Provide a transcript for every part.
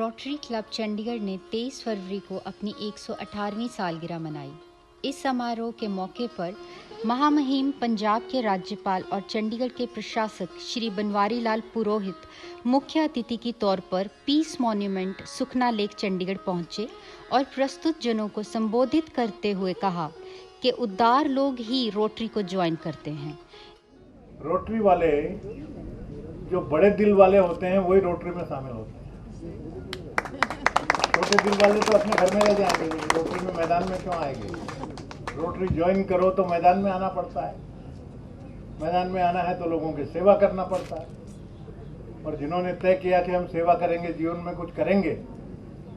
Rotary club Chandigarh ने 23 फरवरी को अपनी 118वीं सालगिरह मनाई। इस समारोह के मौके पर महामहिम पंजाब के राज्यपाल और चंडीगढ़ के प्रशासक श्री बनवारी लाल पुरोहित मुख्य अतिथि के तौर पर पीस मॉन्यूमेंट सुखना लेक चंडीगढ़ पहुंचे और प्रस्तुत जनों को संबोधित करते हुए कहा कि उदार लोग ही रोटरी को ज्वाइन करते हैं। रोटरी वाले जो बड़े दिल वाले होते हैं वही रोटरी में शामिल होते हैं। छोटे दिल वाले तो अपने घर में रह जाएंगे, रोटरी में मैदान में क्यों आएंगे? रोटरी ज्वाइन करो तो मैदान में आना पड़ता है। मैदान में आना है तो लोगों की सेवा करना पड़ता है, और जिन्होंने तय किया कि हम सेवा करेंगे, जीवन में कुछ करेंगे,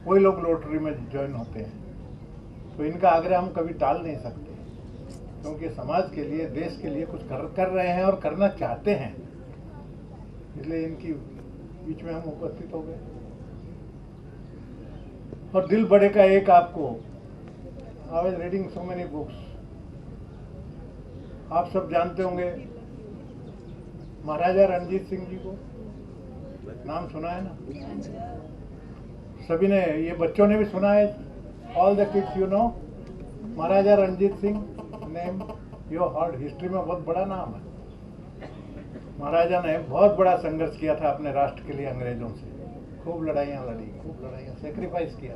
वही लोग रोटरी में ज्वाइन होते हैं। तो इनका आग्रह हम कभी टाल नहीं सकते, क्योंकि समाज के लिए, देश के लिए कुछ कर रहे हैं और करना चाहते हैं, इसलिए इनकी बीच में हम उपस्थित हो गए। और दिल बड़े का एक आपको, I was reading so many books, आप सब जानते होंगे महाराजा रणजीत सिंह जी को, नाम सुना है ना? सभी ने, ये बच्चों ने भी सुना है, all the kids you know Maharaja Ranjit Singh name, you heard. History में बहुत बड़ा नाम है। महाराजा ने बहुत बड़ा संघर्ष किया था अपने राष्ट्र के लिए अंग्रेजों से, खूब लड़ाइयाँ लड़ी, खूब लड़ाइयाँ, सेक्रीफाइस किया,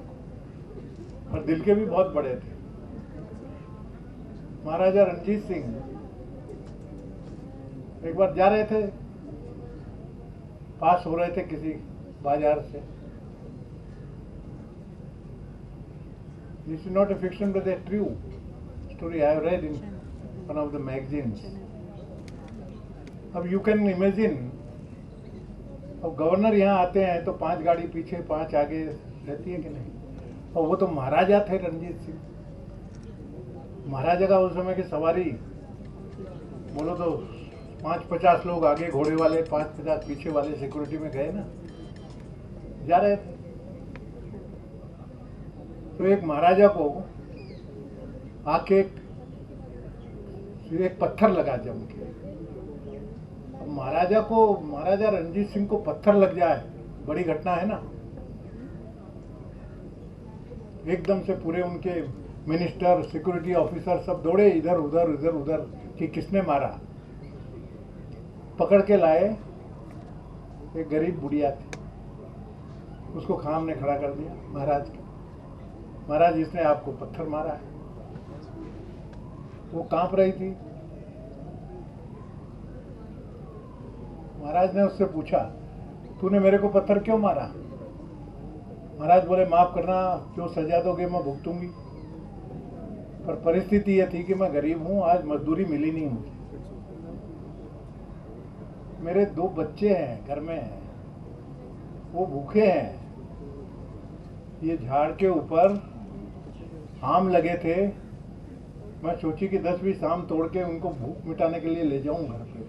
और दिल के भी बहुत बड़े थे। महाराजा रणजीत सिंह एक बार जा रहे थे, पास हो रहे थे किसी बाजार से। This is not a fiction but A true story I have read in one of the magazines. अब यू कैन इमेजिन, अब गवर्नर यहाँ आते हैं तो 5 गाड़ी पीछे 5 आगे रहती है कि नहीं? और वो तो महाराजा थे रणजीत सिंह। महाराजा का उस समय की सवारी बोलो तो 5-50 लोग आगे घोड़े वाले, 5-50 पीछे वाले सिक्योरिटी में गए ना, जा रहे थे। तो एक महाराजा को आके एक पत्थर लगा जम के। महाराजा रणजीत सिंह को पत्थर लग जाए, बड़ी घटना है ना। एकदम से पूरे उनके मिनिस्टर, सिक्योरिटी ऑफिसर सब दौड़े इधर उधर कि किसने मारा। पकड़ के लाए, एक गरीब बुढ़िया थी, उसको खाम ने खड़ा कर दिया महाराज के। महाराज, इसने आपको पत्थर मारा है। वो कांप रही थी। महाराज ने उससे पूछा, तूने मेरे को पत्थर क्यों मारा? महाराज बोले, माफ करना, जो सजा दोगे मैं भुगतूंगी, पर परिस्थिति यह थी कि मैं गरीब हूं, आज मजदूरी मिली नहीं मुझे, मेरे 2 बच्चे हैं घर में हैं, वो भूखे हैं, ये झाड़ के ऊपर आम लगे थे, मैं सोची कि 10-20 आम तोड़ के उनको भूख मिटाने के लिए ले जाऊं घर पे।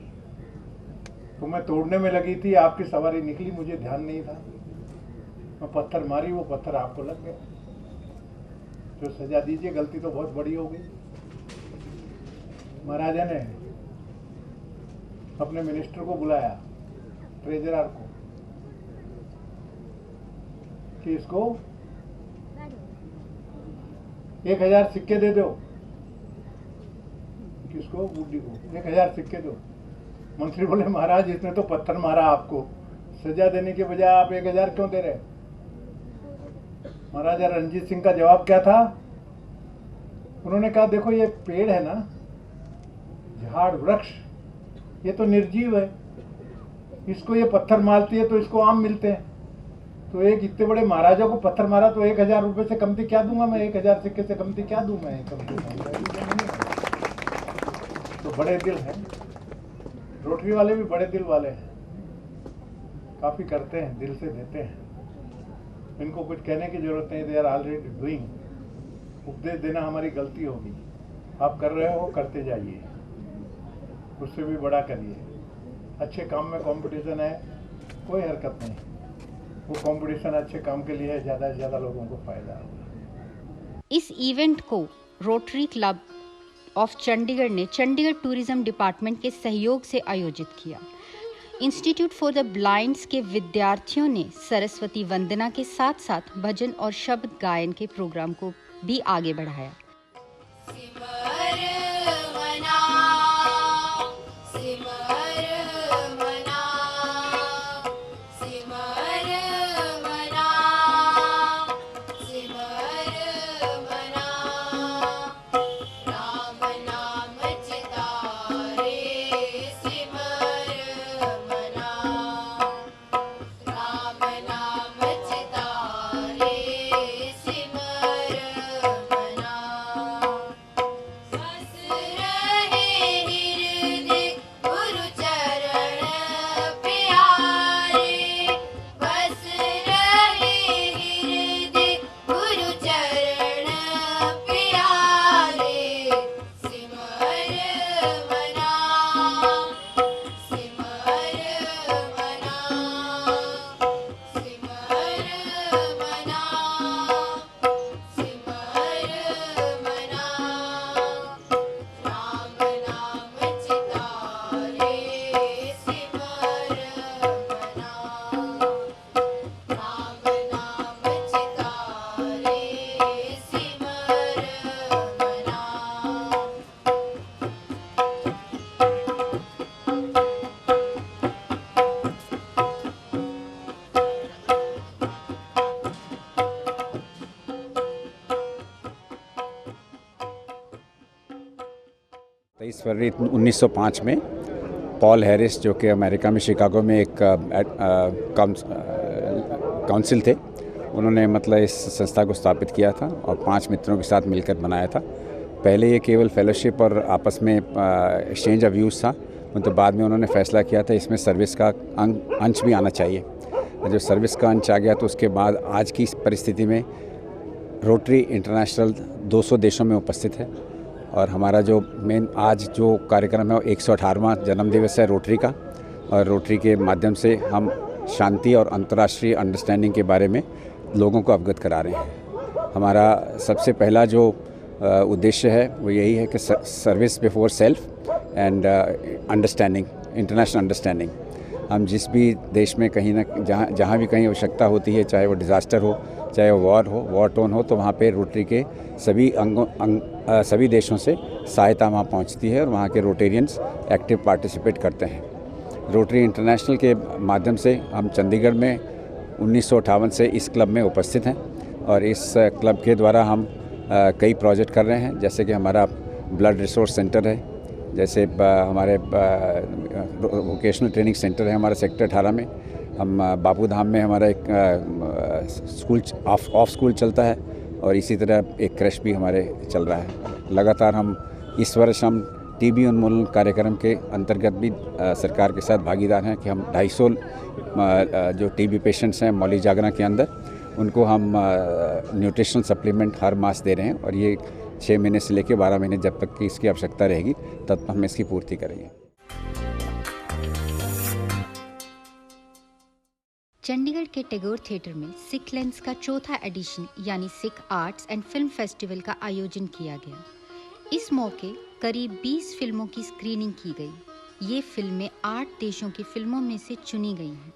तो मैं तोड़ने में लगी थी, आपकी सवारी निकली, मुझे ध्यान नहीं था, मैं पत्थर मारी, वो पत्थर आपको लग गया, जो सजा दीजिए, गलती तो बहुत बड़ी हो गई। महाराजा ने अपने मिनिस्टर को बुलाया, ट्रेजरर को, कि इसको 1000 सिक्के दे दो। किसको? बुड्ढी को 1000 सिक्के दो। मंत्री बोले, महाराज इसने तो पत्थर मारा आपको, सजा देने के बजाय आप 1000 क्यों दे रहे? महाराजा रणजीत सिंह का जवाब क्या था? उन्होंने कहा, देखो ये पेड़ है ना, झाड़ वृक्ष, ये तो निर्जीव है, इसको ये पत्थर मारती है तो इसको आम मिलते हैं, तो एक इतने बड़े महाराजा को पत्थर मारा तो 1000 रुपए से कमती क्या दूंगा मैं? 1000 सिक्के से कमती क्या दूं मैं? तो बड़े दिल हैं, रोटरी वाले भी बड़े दिल वाले हैं, काफी करते हैं, दिल से देते हैं, इनको कुछ कहने की जरूरत नहीं, दे आर ऑलरेडी डूइंग। उपदेश देना हमारी गलती होगी, आप कर रहे हो, करते जाइए, उससे भी बड़ा करिए। अच्छे काम में कंपटीशन है, कोई हरकत नहीं, वो कंपटीशन अच्छे काम के लिए है, ज़्यादा से ज़्यादा लोगों को फायदा होगा। इस इवेंट को रोटरी क्लब ऑफ चंडीगढ़ ने चंडीगढ़ टूरिज्म डिपार्टमेंट के सहयोग से आयोजित किया। इंस्टीट्यूट फॉर द ब्लाइंड्स के विद्यार्थियों ने सरस्वती वंदना के साथ साथ भजन और शब्द गायन के प्रोग्राम को भी आगे बढ़ाया। फरवरी 1905 में पॉल हैरिस, जो कि अमेरिका में शिकागो में एक काउंसिल थे, उन्होंने मतलब इस संस्था को स्थापित किया था और 5 मित्रों के साथ मिलकर बनाया था। पहले ये केवल फेलोशिप और आपस में एक्सचेंज ऑफ व्यूज़ था, तो बाद में उन्होंने फैसला किया था इसमें सर्विस का अंश भी आना चाहिए। जब सर्विस का अंश आ गया तो उसके बाद आज की परिस्थिति में रोटरी इंटरनेशनल 200 देशों में उपस्थित है और हमारा जो मेन आज जो कार्यक्रम है वो 118वां जन्मदिवस है रोटरी का, और रोटरी के माध्यम से हम शांति और अंतर्राष्ट्रीय अंडरस्टैंडिंग के बारे में लोगों को अवगत करा रहे हैं। हमारा सबसे पहला जो उद्देश्य है वो यही है कि service before self and understanding, international understanding. हम जिस भी देश में कहीं ना जहाँ भी कहीं आवश्यकता होती है, चाहे वो डिज़ास्टर हो, चाहे वो वॉर टोन हो, तो वहाँ पे रोटरी के सभी देशों से सहायता वहाँ पहुँचती है और वहाँ के रोटेरियंस एक्टिव पार्टिसिपेट करते हैं। रोटरी इंटरनेशनल के माध्यम से हम चंडीगढ़ में 1958 से इस क्लब में उपस्थित हैं और इस क्लब के द्वारा हम कई प्रोजेक्ट कर रहे हैं, जैसे कि हमारा ब्लड रिसोर्स सेंटर है, जैसे हमारे वोकेशनल ट्रेनिंग सेंटर है हमारा सेक्टर 18 में। हम बापू धाम में हमारा एक स्कूल ऑफ स्कूल चलता है और इसी तरह एक क्रश भी हमारे चल रहा है। लगातार हम इस वर्ष हम टीबी उन्मूलन कार्यक्रम के अंतर्गत भी सरकार के साथ भागीदार हैं कि हम 250 जो टीबी पेशेंट्स हैं मौली जागरा के अंदर, उनको हम न्यूट्रिशनल सप्लीमेंट हर मास दे रहे हैं और ये 6 महीने से लेकर 12 महीने जब तक की इसकी आवश्यकता रहेगी तब हम इसकी पूर्ति करेंगे। चंडीगढ़ के टैगोर थिएटर में सिख लेंस का चौथा एडिशन यानी Sikh arts and film festival का आयोजन किया गया। इस मौके करीब 20 फिल्मों की स्क्रीनिंग की गई। ये फिल्में 8 देशों की फिल्मों में से चुनी गई हैं।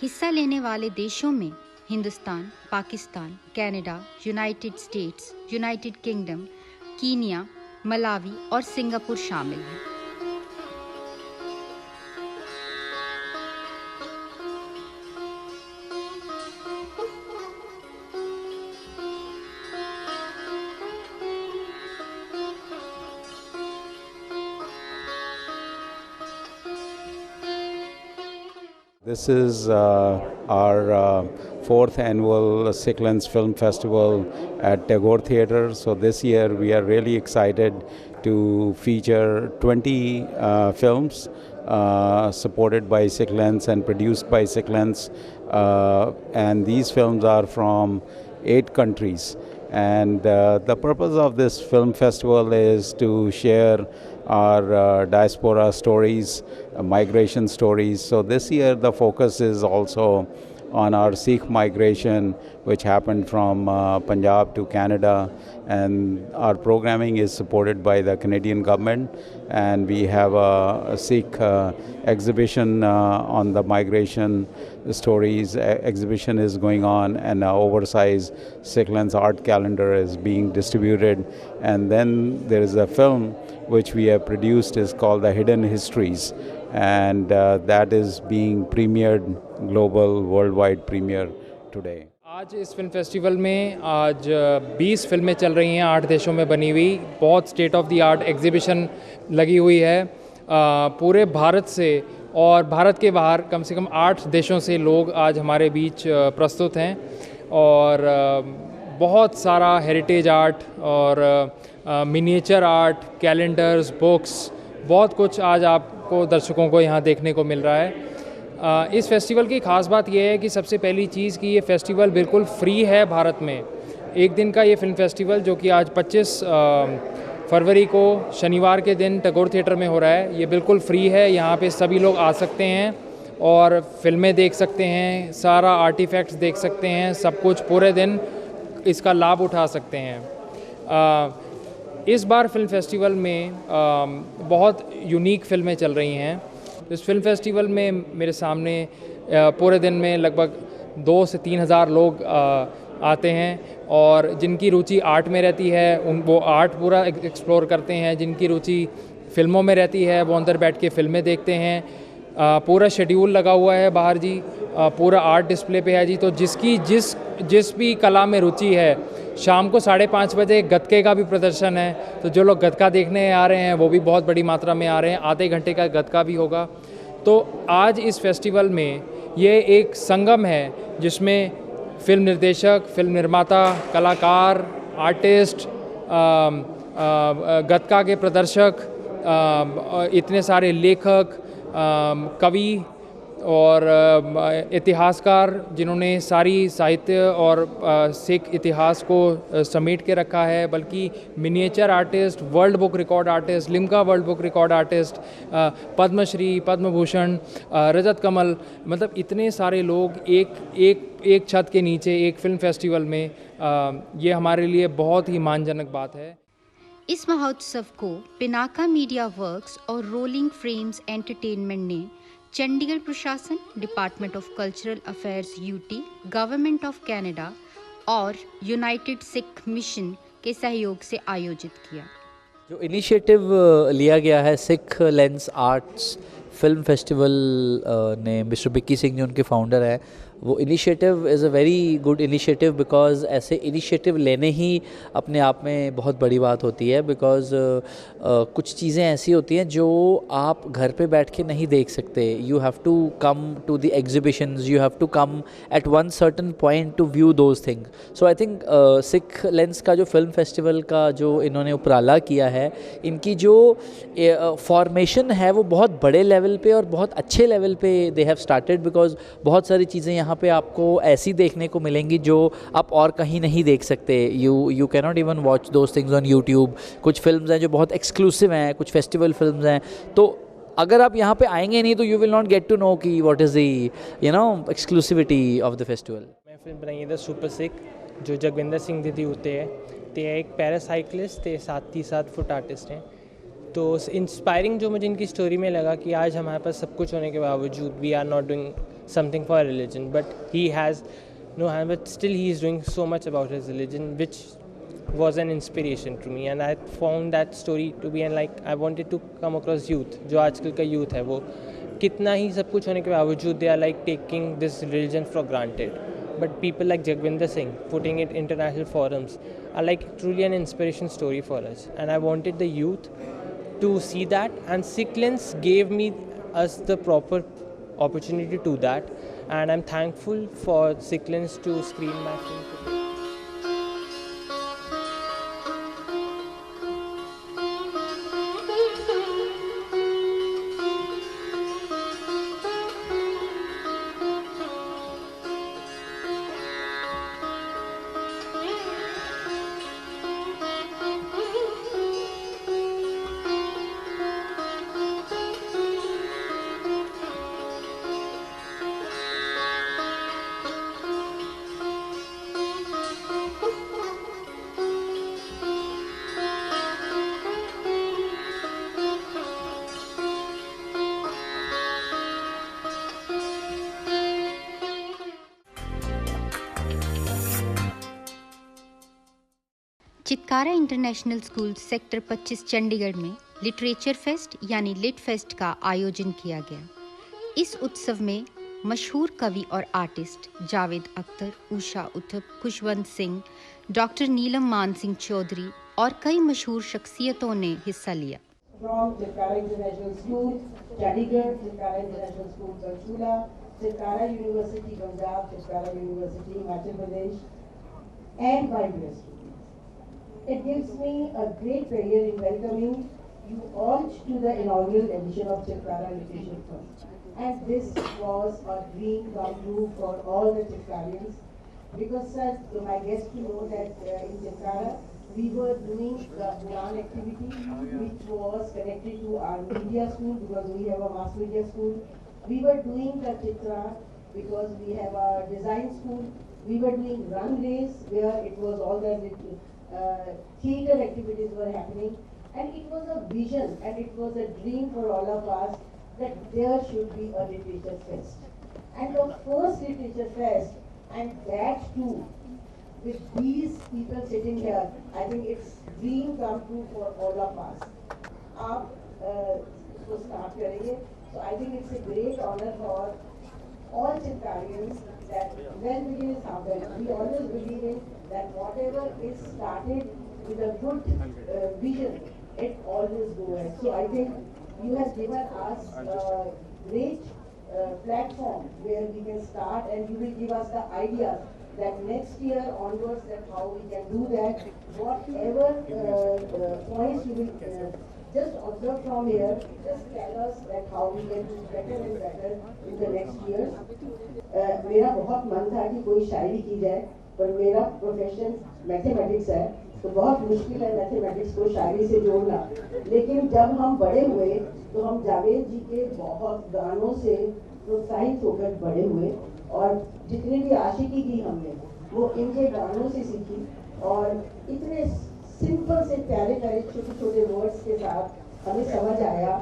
हिस्सा लेने वाले देशों में Hindustan, Pakistan, Canada, United states, United kingdom, Kenya, Malawi और सिंगापुर शामिल हैं। This is our 4th annual Sikh Lens Film Festival at Tagore Theatre. So this year we are really excited to feature 20 films supported by Sikh Lens and produced by Sikh Lens. And these films are from 8 countries. And the purpose of this film festival is to share our diaspora stories, migration stories. So this year the focus is also on our Sikh migration, which happened from Punjab to Canada. And our programming is supported by the Canadian government. And we have a Sikh exhibition on the migration stories. Exhibition is going on, and an oversized Sikhlands art calendar is being distributed. And then there is a film which we have produced, is called The Hidden Histories, and that is being premiered, global worldwide premiere today. आज इस film festival में आज 20 फिल्में चल रही हैं 8 देशों में बनी हुई, बहुत state of the art exhibition लगी हुई है पूरे भारत से, और भारत के बाहर कम से कम 8 देशों से लोग आज हमारे बीच प्रस्तुत हैं, और बहुत सारा हेरिटेज आर्ट और मिनिएचर आर्ट, कैलेंडर्स, बुक्स, बहुत कुछ आज आपको दर्शकों को यहाँ देखने को मिल रहा है। इस फेस्टिवल की ख़ास बात यह है कि सबसे पहली चीज़ कि ये फेस्टिवल बिल्कुल फ्री है भारत में। एक दिन का ये फिल्म फेस्टिवल जो कि आज 25 फरवरी को शनिवार के दिन टैगोर थिएटर में हो रहा है, ये बिल्कुल फ्री है। यहाँ पे सभी लोग आ सकते हैं और फिल्में देख सकते हैं, सारा आर्टिफैक्ट्स देख सकते हैं, सब कुछ पूरे दिन इसका लाभ उठा सकते हैं। इस बार फिल्म फेस्टिवल में बहुत यूनिक फिल्में चल रही हैं। इस फिल्म फेस्टिवल में मेरे सामने पूरे दिन में लगभग 2 से 3 हज़ार लोग आते हैं, और जिनकी रुचि आर्ट में रहती है वो आर्ट पूरा एक्सप्लोर करते हैं, जिनकी रुचि फ़िल्मों में रहती है वो अंदर बैठ के फ़िल्में देखते हैं। पूरा शेड्यूल लगा हुआ है बाहर जी, पूरा आर्ट डिस्प्ले पे है जी, तो जिसकी जिस भी कला में रुचि है, शाम को 5:30 बजे गतके का भी प्रदर्शन है, तो जो लोग गतका देखने आ रहे हैं वो भी बहुत बड़ी मात्रा में आ रहे हैं, आधे घंटे का गतका भी होगा। तो आज इस फेस्टिवल में ये एक संगम है जिसमें फिल्म निर्देशक, फिल्म निर्माता, कलाकार, आर्टिस्ट, गतका के प्रदर्शक, इतने सारे लेखक, कवि और इतिहासकार जिन्होंने सारी साहित्य और सिख इतिहास को समेट के रखा है, बल्कि miniature artist, world book record artist, Limca world book record artist, Padmashri, Padma Bhushan, Rajat Kamal, मतलब इतने सारे लोग एक छत के नीचे एक फिल्म फेस्टिवल में, ये हमारे लिए बहुत ही मानजनक बात है। इस महोत्सव को पिनाका मीडिया वर्क्स और रोलिंग फ्रेम्स एंटरटेनमेंट ने चंडीगढ़ प्रशासन, department of cultural affairs UT, government of Canada और यूनाइटेड सिख मिशन के सहयोग से आयोजित किया। जो इनिशिएटिव लिया गया है Sikh lens arts film festival ने, मिस्टर बिक्की सिंह जो उनके फाउंडर हैं, वो initiative is a very good initiative, because ऐसे इनिशिएटिव लेने ही अपने आप में बहुत बड़ी बात होती है। बिकॉज़ कुछ चीज़ें ऐसी होती हैं जो आप घर पे बैठ के नहीं देख सकते। You have to come to the exhibitions, you have to come at one certain point to view those thing. So I think Sikh lens का जो फिल्म फेस्टिवल का जो इन्होंने उपराला किया है, इनकी जो फॉर्मेशन है वो बहुत बड़े लेवल पे और बहुत अच्छे लेवल पे दे हैव स्टार्टेड। बिकॉज़ बहुत सारी चीज़ें यहाँ पे आपको ऐसी देखने को मिलेंगी जो आप और कहीं नहीं देख सकते। You can not even watch those things on YouTube. कुछ फिल्म्स हैं जो बहुत एक्सक्लूसिव हैं, कुछ फेस्टिवल फिल्म्स हैं, तो अगर आप यहाँ पे आएंगे नहीं तो you will not get to know कि what is the exclusivity of the festival. मैं फिल्म बनाई है द सुपर सिख, जो जगविंदर सिंह दीदी होते हैं, ते एक पैरासाइक्लिस्ट ते 7 फुट आर्टिस्ट हैं। तो इंस्पायरिंग जो मुझे इनकी स्टोरी में लगा कि आज हमारे पास सब कुछ होने के बावजूद we are not doing something for religion, but he has no hand, but still he is doing so much about his religion, which was an inspiration to me, and I found that story to be, and like I wanted to come across youth, जो आजकल का youth है वो कितना ही सब कुछ होने के बावजूद they are like taking this religion for granted, but people like Jagvinder Singh putting it international forums are like truly an inspiration story for us, and I wanted the youth to see that, and Sikh Lens gave me us the proper opportunity to that, and I'm thankful for Sikh Lens to screen my film today. Chitkara international school sector 25 Chandigarh में literature fest यानी lit fest का आयोजन किया गया। इस उत्सव में मशहूर कवि और आर्टिस्ट जावेद अख्तर, उषा उत्थप, खुशवंत सिंह, डॉक्टर नीलम मान सिंह चौधरी और कई मशहूर शख्सियतों ने हिस्सा लिया। From Chitkara International School, Chandigarh, Chitkara International School, Panchkula, Chitkara University, Punjab, Chitkara University, Himachal Pradesh, and my dear students. It gives me a great pleasure in welcoming you all to the inaugural edition of Chitkara Literature Fest. And this was a dream come true for all the Chitkarians, because sir, my guests know that in Chitkara, we were doing the Udan activity, which was connected to our media school, because we have a mass media school. We were doing the Chitra because we have a design school. We were doing run race, where it was all the theatre activities were happening. And it was a vision and it was a dream for all of us that there should be a literature fest. And the first literature fest, and that too, with these people sitting here, I think it's dream come true for all of us. आप इसको start करेंगे, so I think it's a great honor for all Chitkarians that when beginnings happen, we always believe in that whatever is started with a good vision, it always goes ahead. So I think you have given us a great platform where we can start, and you will give us the ideas that next year onwards that how we can do that. Whatever points you will just observe from here, just tell us that how we can do better and better in the next years. मेरा बहुत मन था कि कोई शायरी की जाए, पर मेरा प्रोफेशन मैथमेटिक्स है, तो बहुत मुश्किल है मैथमेटिक्स को शायरी से जोड़ना। लेकिन जब हम बड़े हुए तो हम जावेद जी के बहुत गानों से प्रोत्साहित होकर बड़े हुए, और जितनी भी आशिकी की हमने वो इनके गानों से सीखी, और इतने सिंपल से प्यारे प्यारे छोटे छोटे वर्ड्स के साथ हमें समझ आया।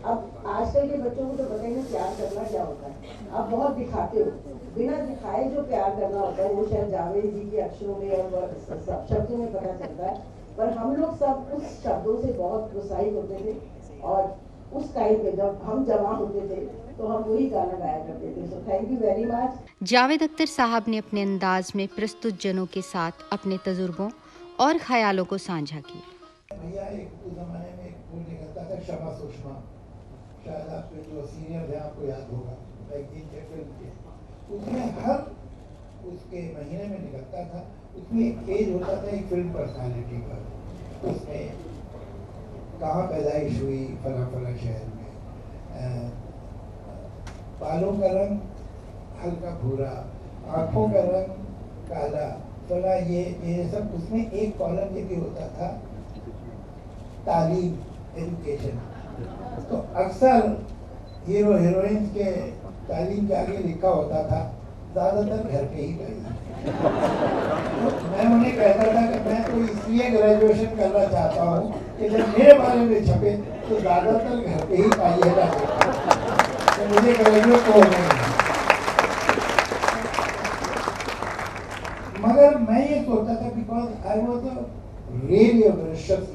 अब आजकल के बच्चों को तो पता ही नहीं प्यार करना क्या होता है, आप बहुत दिखाते हो, बिना दिखाए जो प्यार करना होता है वो शायद जावेद जी के अक्षरों में और शब्दों में पता चलता है। पर हम लोग सब उस शब्दों से बहुत प्रोत्साहित होते थे, और उस टाइम पे जब हम जमा होते थे तो हम वही गाना गाया करते थे। So thank you very much. Javed Akhtar साहब ने अपने अंदाज में प्रस्तुत जनों के साथ अपने तजुर्बों और ख्यालों को साझा किया। भैया एक जमाने में एक फूल निकलता था शमा सुषमा, शायद आपके जो सीनियर थे आपको याद होगा, मैगजीन के फिल्म के, उसमें हर उसके महीने में निकलता था, उसमें एक पेज होता था एक फिल्म पर्सनालिटी पर, उसमें कहाँ पैदाइश हुई फला फला शहर में, बालों का रंग हल्का भूरा, आँखों का रंग काला, फला ये सब। उसमें एक कॉलम ये भी होता था तालीम, एजुकेशन। तो अक्सर हीरो हीरोइंस के तालीम के आगे लिखा होता था ज़्यादातर घर पे ही पढ़ी। तो मैं उन्हें कहता था कि मैं तो इसलिए ग्रेजुएशन करना चाहता हूँ कि जब मेरे बारे में छपे तो ज़्यादातर घर पे ही पाइएगा, तो मुझे ग्रेजुएट हो नहीं। मगर मैं ये सोचता था because I was really a voracious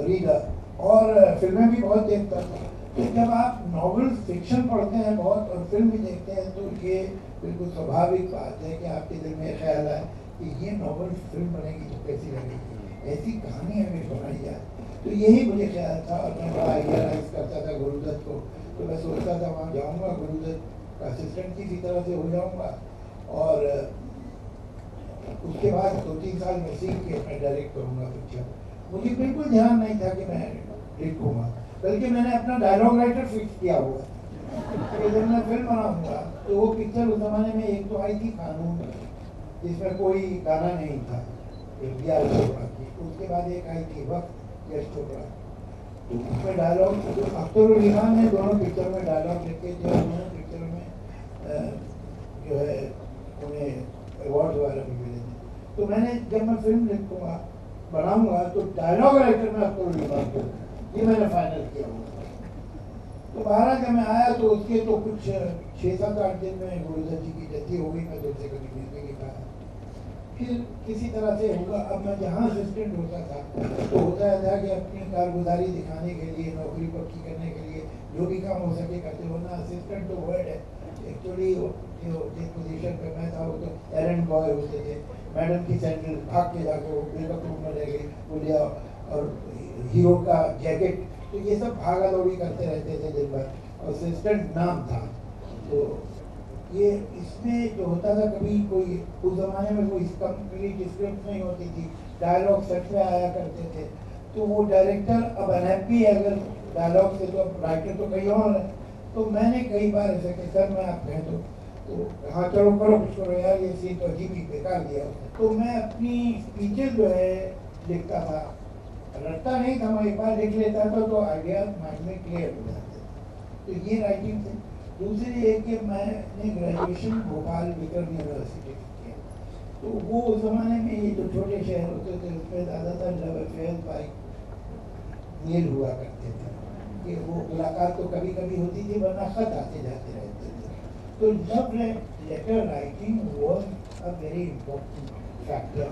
reader, और फिल्में भी बहुत देखता था। तो जब आप नॉवेल फिक्शन पढ़ते हैं बहुत और फिल्म भी देखते हैं, तो ये बिल्कुल स्वाभाविक बात है कि आपके दिल में ख्याल आए कि ये नॉवेल फिल्म बनेगी तो कैसी लगेगी, ऐसी कहानी हमें बनाई जाए। तो यही मुझे ख्याल था, और मैं बड़ा आइडियालाइज करता था गुरुदत्त को। तो मैं सोचता था वहाँ जाऊँगा, गुरुदत्त का असिस्टेंट किसी तरह से हो जाऊँगा, और उसके बाद 2-3 साल में सीख के मैं डायरेक्ट करूँगा पिक्चर। मुझे बिल्कुल ध्यान नहीं था कि मैं लिखूँगा, बल्कि मैंने अपना डायलॉग राइटर फिक्स किया हुआ कि जब मैं फिल्म बनाऊँगा तो वो पिक्चर उस ज़माने में एक तो आई थी कानून, जिसमें कोई गाना नहीं था, दिया चोपड़ा की। उसके बाद एक आई थी वक्त, यश चोपड़ा, उसमें डायलॉग अख्तर अली खान ने दोनों पिक्चर में डायलॉग लिखे थे, और दोनों पिक्चर में जो है उन्हें अवार्ड वगैरह भी मिले थे। तो मैंने जब मैं फिल्म लिखूँगा बनाऊँगा तो डायलॉग राइटर में अख्तर अली खान को, ये मैंने फाइनल किया हुआ। तो 12 जब मैं आया तो उसके तो कुछ 6-7-8 दिन में गुरुदत्त जी की जल्दी हो गई। मैं तुमसे कभी मिलने की कहा, फिर किसी तरह से हुआ। अब मैं जहाँ असिस्टेंट होता था तो होता था कि अपनी कारगुजारी दिखाने के लिए, नौकरी पक्की करने के लिए जो भी काम हो सके करते, वरना असिस्टेंट तो वर्ड है एक्चुअली। जिस पोजीशन पे मैं था वो तो एरेंड बॉय होते थे। मैडम की सैंडल भाग के जाके वो मेकअप रूम में रह गई, वो लिया, और हीरो का जैकेट, तो ये सब भागा दौड़ी करते रहते थे दिन भर। असिस्टेंट नाम था। तो ये इसमें जो होता था, कभी कोई उस जमाने में कोई कंप्लीट स्क्रिप्ट नहीं होती थी, डायलॉग सेट में आया करते थे। तो वो डायरेक्टर अब अनहैप्पी है अगर डायलॉग से, तो अब राइटर तो कहीं और है। तो मैंने कई बार ऐसा कि सर मैं आप कहें तो हाँ चलो करो कुछ करो यार, ये सीन तो अजीब ही बेकार दिया। तो मैं अपनी स्पीचेस जो है लिखता था, रटता नहीं था, मैं एक बार लिख लेता था तो आइडिया माइंड में क्लियर हो जाते। तो ये राइटिंग थी। दूसरी एक कि मैंने ग्रेजुएशन भोपाल विक्रम यूनिवर्सिटी किया। तो वो उस ज़माने में ये जो छोटे शहर होते थे उसमें ज़्यादातर लव अफेयर बाय मेल हुआ करते थे, कि वो मुलाकात तो कभी कभी होती थी, वरना खत आते जाते रहते थे। तो love letter writing was a very important factor.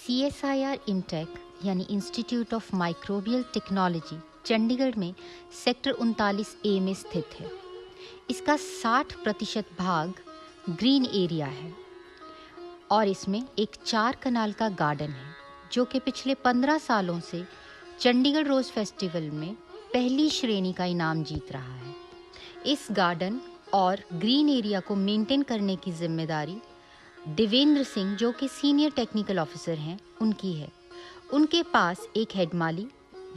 CSIR IMTECH यानी institute of microbial technology Chandigarh में सेक्टर 39A में स्थित है। इसका 60% भाग ग्रीन एरिया है और इसमें एक 4 कनाल का गार्डन है जो कि पिछले 15 सालों से चंडीगढ़ रोज़ फेस्टिवल में पहली श्रेणी का इनाम जीत रहा है। इस गार्डन और ग्रीन एरिया को मेंटेन करने की जिम्मेदारी देवेंद्र सिंह, जो कि सीनियर टेक्निकल ऑफिसर हैं, उनकी है। उनके पास एक हेड माली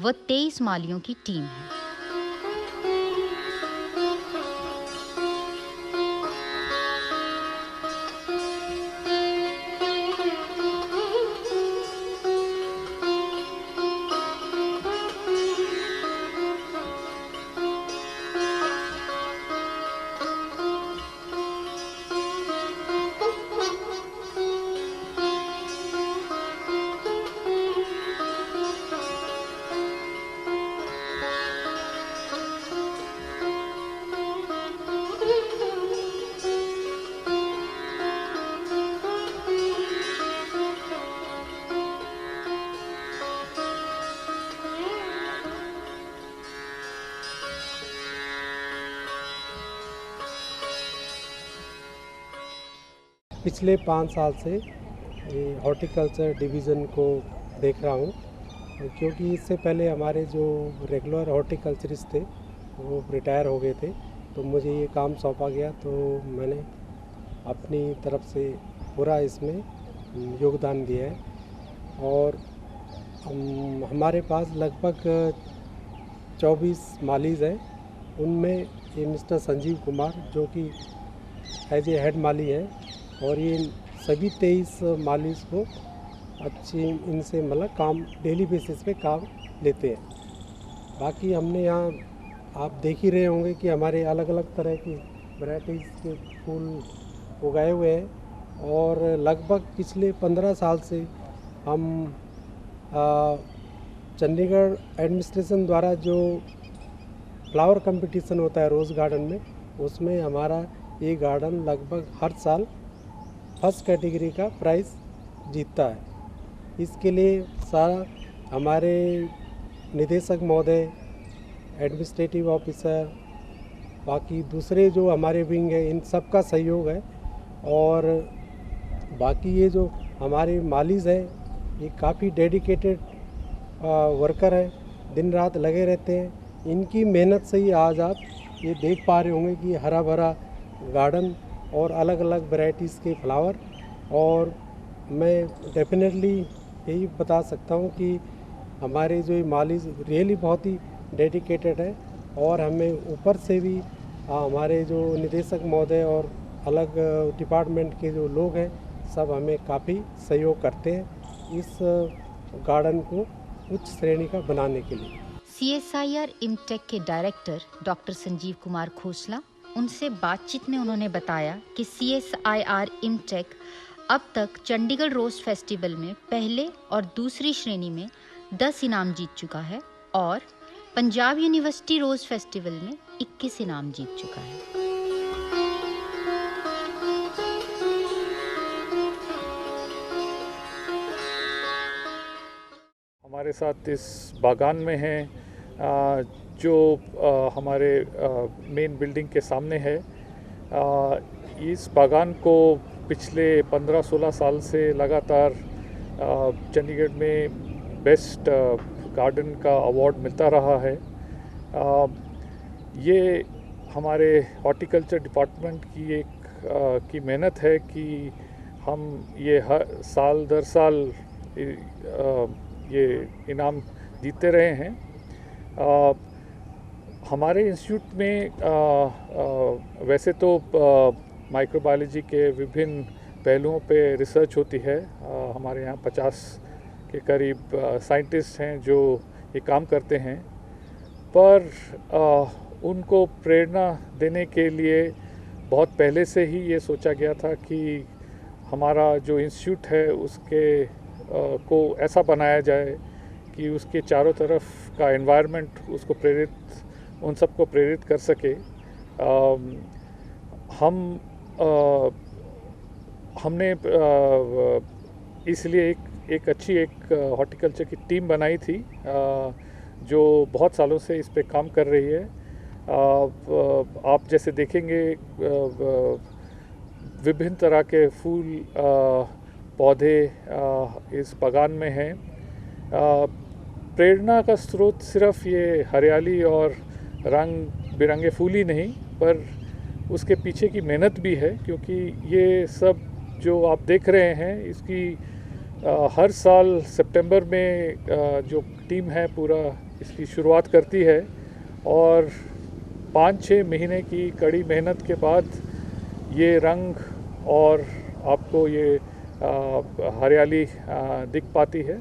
व 23 मालियों की टीम है। पिछले 5 साल से हॉर्टिकल्चर डिवीज़न को देख रहा हूँ, क्योंकि इससे पहले हमारे जो रेगुलर हॉर्टिकल्चरिस्ट थे वो रिटायर हो गए थे। तो मुझे ये काम सौंपा गया, तो मैंने अपनी तरफ से पूरा इसमें योगदान दिया है। और हमारे पास लगभग 24 मालीज़ हैं। उनमें ये मिस्टर संजीव कुमार जो कि एज ए हेड माली है, और ये सभी 23 मालीज़ को अच्छी इनसे मतलब काम डेली बेसिस पे काम लेते हैं। बाकी हमने यहाँ आप देख ही रहे होंगे कि हमारे अलग अलग तरह की वैरायटीज़ के फूल उगाए हुए हैं। और लगभग पिछले 15 साल से हम चंडीगढ़ एडमिनिस्ट्रेशन द्वारा जो फ्लावर कंपटीशन होता है रोज़ गार्डन में, उसमें हमारा ये गार्डन लगभग हर साल फर्स्ट कैटेगरी का प्राइज़ जीतता है। इसके लिए सारा हमारे निदेशक महोदय, एडमिनिस्ट्रेटिव ऑफिसर, बाकी दूसरे जो हमारे विंग है, इन सब का सहयोग है। और बाकी ये जो हमारे मालीज़ हैं, ये काफ़ी डेडिकेटेड वर्कर हैं, दिन रात लगे रहते हैं। इनकी मेहनत से ही आज आप ये देख पा रहे होंगे कि हरा भरा गार्डन और अलग अलग वैरायटीज़ के फ्लावर। और मैं डेफिनेटली यही बता सकता हूँ कि हमारे जो ये माली रियली बहुत ही डेडिकेटेड है। और हमें ऊपर से भी हमारे जो निदेशक महोदय और अलग डिपार्टमेंट के जो लोग हैं, सब हमें काफ़ी सहयोग करते हैं इस गार्डन को उच्च श्रेणी का बनाने के लिए। CSIR इमटेक के डायरेक्टर डॉक्टर संजीव कुमार खोसला, उनसे बातचीत में उन्होंने बताया कि CSIR इमटेक अब तक चंडीगढ़ रोज़ फेस्टिवल में पहले और दूसरी श्रेणी में 10 इनाम जीत चुका है और पंजाब यूनिवर्सिटी रोज़ फेस्टिवल में 21 इनाम जीत चुका है। हमारे साथ इस बागान में हैं जो हमारे मेन बिल्डिंग के सामने है। इस बागान को पिछले 15-16 साल से लगातार चंडीगढ़ में बेस्ट गार्डन का अवार्ड मिलता रहा है। ये हमारे हॉर्टिकल्चर डिपार्टमेंट की मेहनत है कि हम ये हर साल दर साल ये इनाम जीतते रहे हैं। हमारे इंस्टीट्यूट में वैसे तो माइक्रोबायोलॉजी के विभिन्न पहलुओं पे रिसर्च होती है। हमारे यहाँ 50 के करीब साइंटिस्ट हैं जो ये काम करते हैं, पर उनको प्रेरणा देने के लिए बहुत पहले से ही ये सोचा गया था कि हमारा जो इंस्टीट्यूट है उसके को ऐसा बनाया जाए कि उसके चारों तरफ का एनवायरनमेंट उन सबको प्रेरित कर सके। हमने इसलिए एक अच्छी हॉर्टिकल्चर की टीम बनाई थी जो बहुत सालों से इस पे काम कर रही है। आप जैसे देखेंगे विभिन्न तरह के फूल पौधे इस बागान में हैं। प्रेरणा का स्रोत सिर्फ ये हरियाली और रंग बिरंगे फूल ही नहीं, पर उसके पीछे की मेहनत भी है, क्योंकि ये सब जो आप देख रहे हैं इसकी हर साल सितंबर में जो टीम है पूरा इसकी शुरुआत करती है और 5-6 महीने की कड़ी मेहनत के बाद ये रंग और आपको ये हरियाली दिख पाती है।